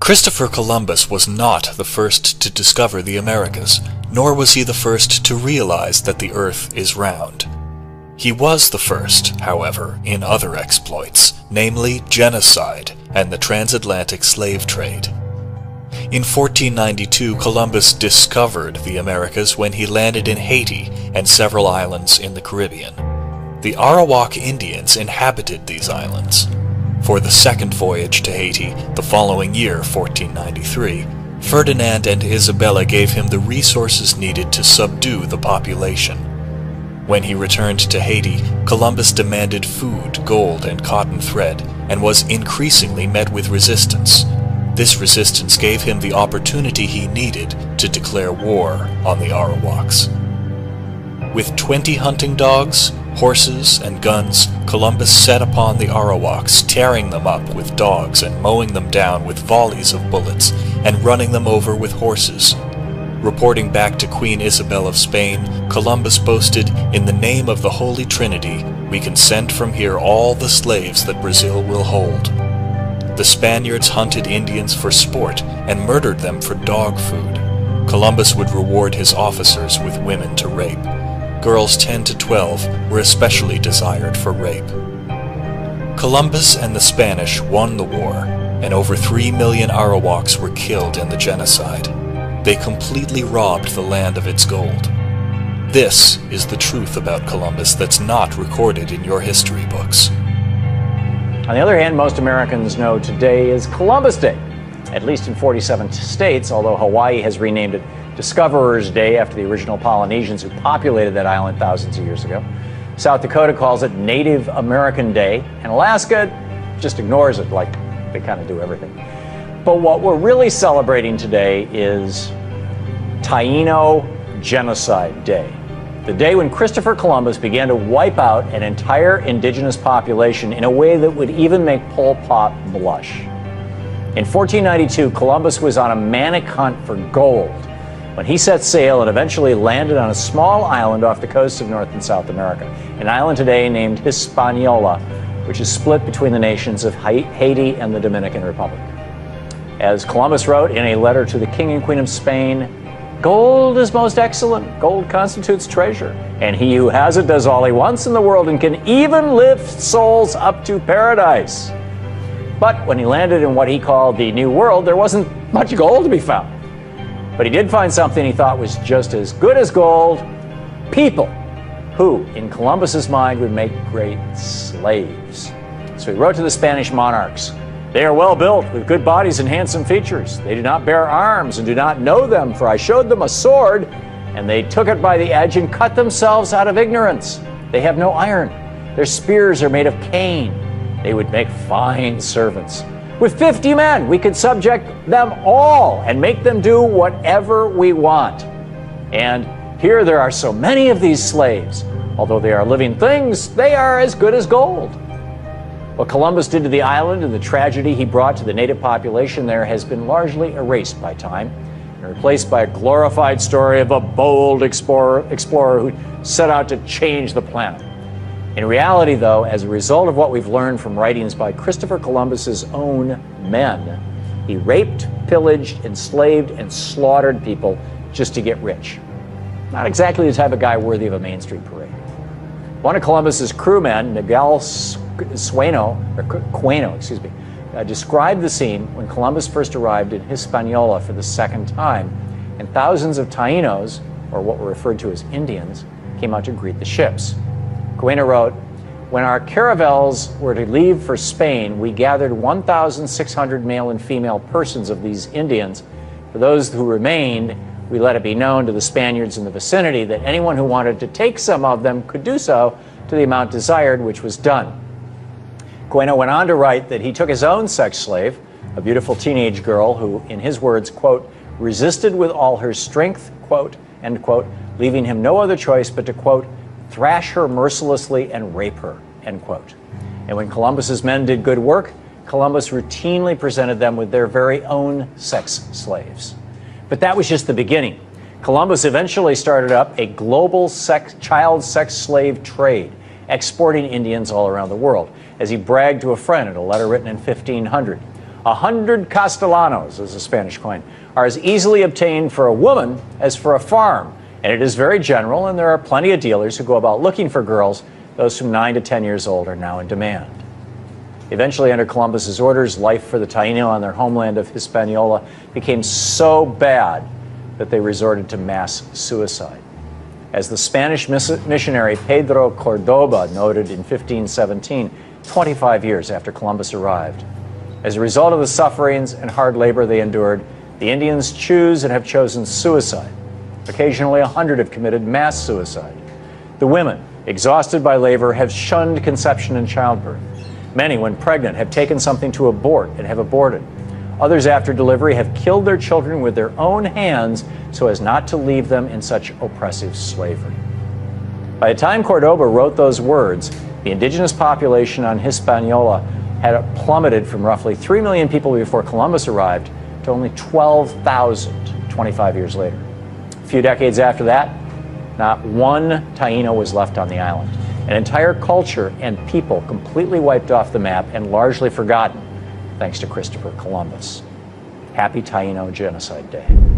Christopher Columbus was not the first to discover the Americas, nor was he the first to realize that the Earth is round. He was the first, however, in other exploits, namely genocide and the transatlantic slave trade. In 1492, Columbus discovered the Americas when he landed in Haiti and several islands in the Caribbean. The Arawak Indians inhabited these islands. For the second voyage to Haiti, the following year, 1493, Ferdinand and Isabella gave him the resources needed to subdue the population. When he returned to Haiti, Columbus demanded food, gold, and cotton thread, and was increasingly met with resistance. This resistance gave him the opportunity he needed to declare war on the Arawaks. With 20 hunting dogs, horses, and guns, Columbus set upon the Arawaks, tearing them up with dogs and mowing them down with volleys of bullets, and running them over with horses. Reporting back to Queen Isabel of Spain, Columbus boasted, "In the name of the Holy Trinity, we can send from here all the slaves that Brazil will hold." The Spaniards hunted Indians for sport and murdered them for dog food. Columbus would reward his officers with women to rape. Girls 10 to 12 were especially desired for rape. Columbus and the Spanish won the war, and over 3 million Arawaks were killed in the genocide. They completely robbed the land of its gold. This is the truth about Columbus that's not recorded in your history books. On the other hand, most Americans know today is Columbus Day, at least in 47 states, although Hawaii has renamed it Discoverer's Day after the original Polynesians who populated that island thousands of years ago. South Dakota calls it Native American Day, and Alaska just ignores it like they kind of do everything. But what we're really celebrating today is Taino Genocide Day, the day when Christopher Columbus began to wipe out an entire indigenous population in a way that would even make Pol Pot blush. In 1492, Columbus was on a manic hunt for gold when he set sail and eventually landed on a small island off the coast of North and South America, an island today named Hispaniola, which is split between the nations of Haiti and the Dominican Republic. As Columbus wrote in a letter to the King and Queen of Spain, "Gold is most excellent, gold constitutes treasure, and he who has it does all he wants in the world and can even lift souls up to paradise." But when he landed in what he called the New World, there wasn't much gold to be found. But he did find something he thought was just as good as gold: people, who, in Columbus's mind, would make great slaves. So he wrote to the Spanish monarchs, "They are well built, with good bodies and handsome features. They do not bear arms and do not know them, for I showed them a sword, and they took it by the edge and cut themselves out of ignorance. They have no iron. Their spears are made of cane. They would make fine servants. With 50 men, we could subject them all and make them do whatever we want. And here there are so many of these slaves. Although they are living things, they are as good as gold." What Columbus did to the island and the tragedy he brought to the native population there has been largely erased by time and replaced by a glorified story of a bold explorer who set out to change the planet. In reality, though, as a result of what we've learned from writings by Christopher Columbus's own men, he raped, pillaged, enslaved, and slaughtered people just to get rich. Not exactly the type of guy worthy of a Main Street parade. One of Columbus's crewmen, Miguel Queno, described the scene when Columbus first arrived in Hispaniola for the second time, and thousands of Tainos, or what were referred to as Indians, came out to greet the ships. Queno wrote, "When our caravels were to leave for Spain, we gathered 1,600 male and female persons of these Indians. For those who remained, we let it be known to the Spaniards in the vicinity that anyone who wanted to take some of them could do so to the amount desired, which was done." Queno went on to write that he took his own sex slave, a beautiful teenage girl who, in his words, quote, "resisted with all her strength," quote, end quote, leaving him no other choice but to, quote, "thrash her mercilessly and rape her," end quote. And when Columbus's men did good work, Columbus routinely presented them with their very own sex slaves. But that was just the beginning. Columbus eventually started up a global child sex slave trade, exporting Indians all around the world, as he bragged to a friend in a letter written in 1500. 100 castellanos, as a Spanish coin, are as easily obtained for a woman as for a farm. And it is very general, and there are plenty of dealers who go about looking for girls. Those from 9 to 10 years old are now in demand. Eventually, under Columbus's orders, life for the Taino on their homeland of Hispaniola became so bad that they resorted to mass suicide. As the Spanish missionary Pedro Cordoba noted in 1517, 25 years after Columbus arrived. As a result of the sufferings and hard labor they endured, the Indians choose and have chosen suicide. Occasionally, 100 have committed mass suicide. The women, exhausted by labor, have shunned conception and childbirth. Many, when pregnant, have taken something to abort and have aborted. Others, after delivery, have killed their children with their own hands so as not to leave them in such oppressive slavery. By the time Cordoba wrote those words, the indigenous population on Hispaniola had plummeted from roughly 3 million people before Columbus arrived to only 12,000 25 years later. A few decades after that, not one Taino was left on the island. An entire culture and people completely wiped off the map and largely forgotten, thanks to Christopher Columbus. Happy Taino Genocide Day.